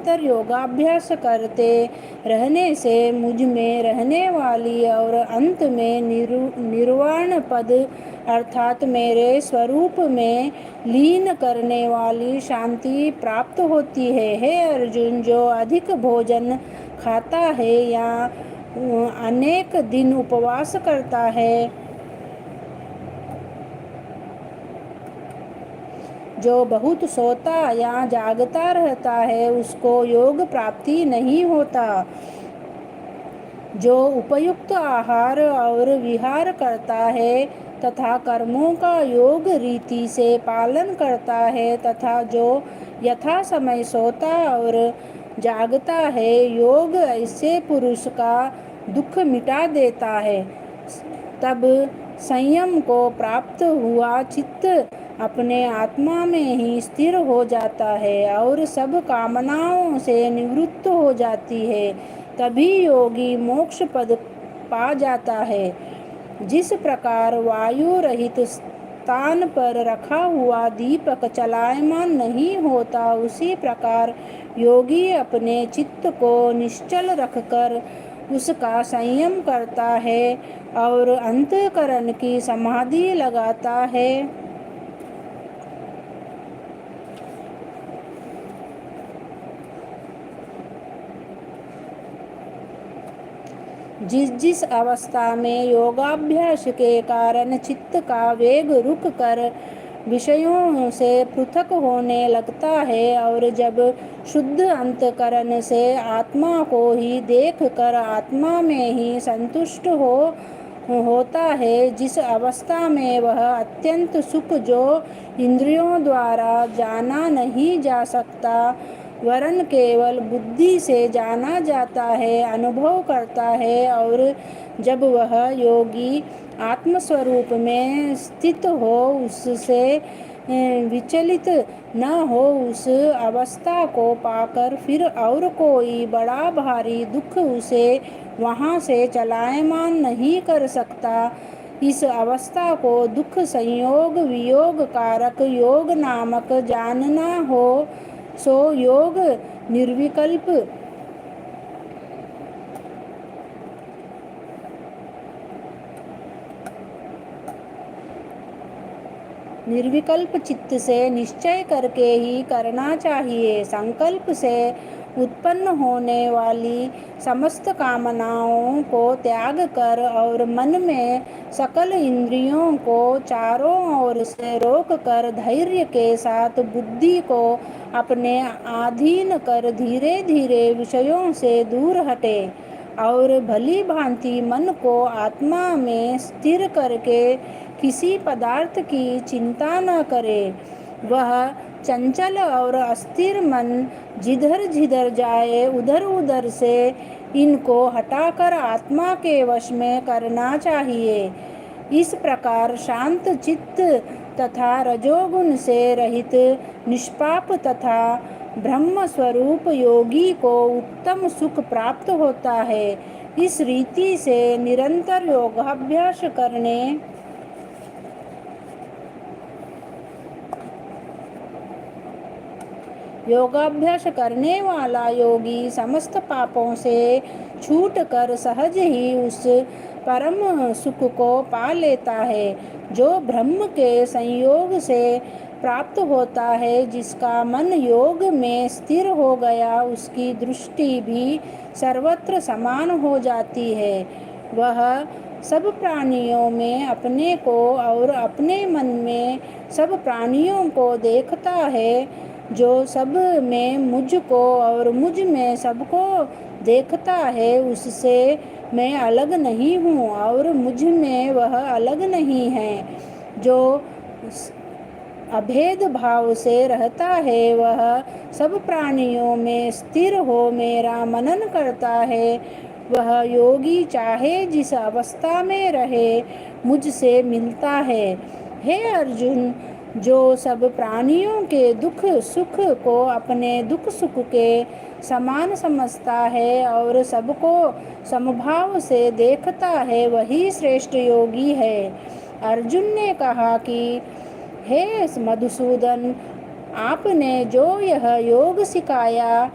निरंतर योगाभ्यास करते रहने से मुझ में रहने वाली और अंत में निर्वाण पद अर्थात मेरे स्वरूप में लीन करने वाली शांति प्राप्त होती है। हे अर्जुन, जो अधिक भोजन खाता है या अनेक दिन उपवास करता है, जो बहुत सोता या जागता रहता है, उसको योग प्राप्ति नहीं होता। जो उपयुक्त आहार और विहार करता है तथा कर्मों का योग रीति से पालन करता है तथा जो यथा समय सोता और जागता है, योग ऐसे पुरुष का दुख मिटा देता है। तब संयम को प्राप्त हुआ चित्त अपने आत्मा में ही स्थिर हो जाता है और सब कामनाओं से निवृत्त हो जाती है। तभी योगी मोक्ष पद पा जाता है। जिस प्रकार वायु रहित स्थान पर रखा हुआ दीपक चलायमान नहीं होता, उसी प्रकार योगी अपने चित्त को निश्चल रखकर उसका संयम करता है और अंतःकरण की समाधि लगाता है। जिस जिस अवस्था में योगाभ्यास के कारण चित्त का वेग रुक कर विषयों से पृथक होने लगता है और जब शुद्ध अंतःकरण से आत्मा को ही देख कर आत्मा में ही संतुष्ट होता है, जिस अवस्था में वह अत्यंत सुख जो इंद्रियों द्वारा जाना नहीं जा सकता वरन केवल बुद्धि से जाना जाता है, अनुभव करता है, और जब वह योगी आत्मस्वरूप में स्थित हो, उससे विचलित न हो, उस अवस्था को पाकर फिर और कोई बड़ा भारी दुख उसे वहाँ से चलायमान नहीं कर सकता। इस अवस्था को दुख संयोग वियोग कारक योग नामक जानना हो। सो योग निर्विकल्प चित्त से निश्चय करके ही करना चाहिए। संकल्प से उत्पन्न होने वाली समस्त कामनाओं को त्याग कर और मन में सकल इंद्रियों को चारों ओर से रोक कर धैर्य के साथ बुद्धि को अपने अधीन कर धीरे धीरे विषयों से दूर हटे और भली भांति मन को आत्मा में स्थिर करके किसी पदार्थ की चिंता न करे। वह चंचल और अस्थिर मन जिधर जिधर जाए उधर उधर से इनको हटाकर आत्मा के वश में करना चाहिए। इस प्रकार शांत चित्त तथा रजोगुण से रहित निष्पाप तथा ब्रह्म स्वरूप योगी को उत्तम सुख प्राप्त होता है। इस रीति से निरंतर योगाभ्यास करने वाला योगी समस्त पापों से छूट कर सहज ही उस परम सुख को पा लेता है जो ब्रह्म के संयोग से प्राप्त होता है। जिसका मन योग में स्थिर हो गया, उसकी दृष्टि भी सर्वत्र समान हो जाती है। वह सब प्राणियों में अपने को और अपने मन में सब प्राणियों को देखता है। जो सब में मुझको और मुझ में सबको देखता है, उससे मैं अलग नहीं हूँ और मुझ में वह अलग नहीं है। जो अभेद भाव से रहता है, वह सब प्राणियों में स्थिर हो मेरा मनन करता है। वह योगी चाहे जिस अवस्था में रहे, मुझसे मिलता है। हे अर्जुन, जो सब प्राणियों के दुख सुख को अपने दुख सुख के समान समझता है और सबको समभाव से देखता है, वही श्रेष्ठ योगी है। अर्जुन ने कहा कि हे मधुसूदन, आपने जो यह योग सिखाया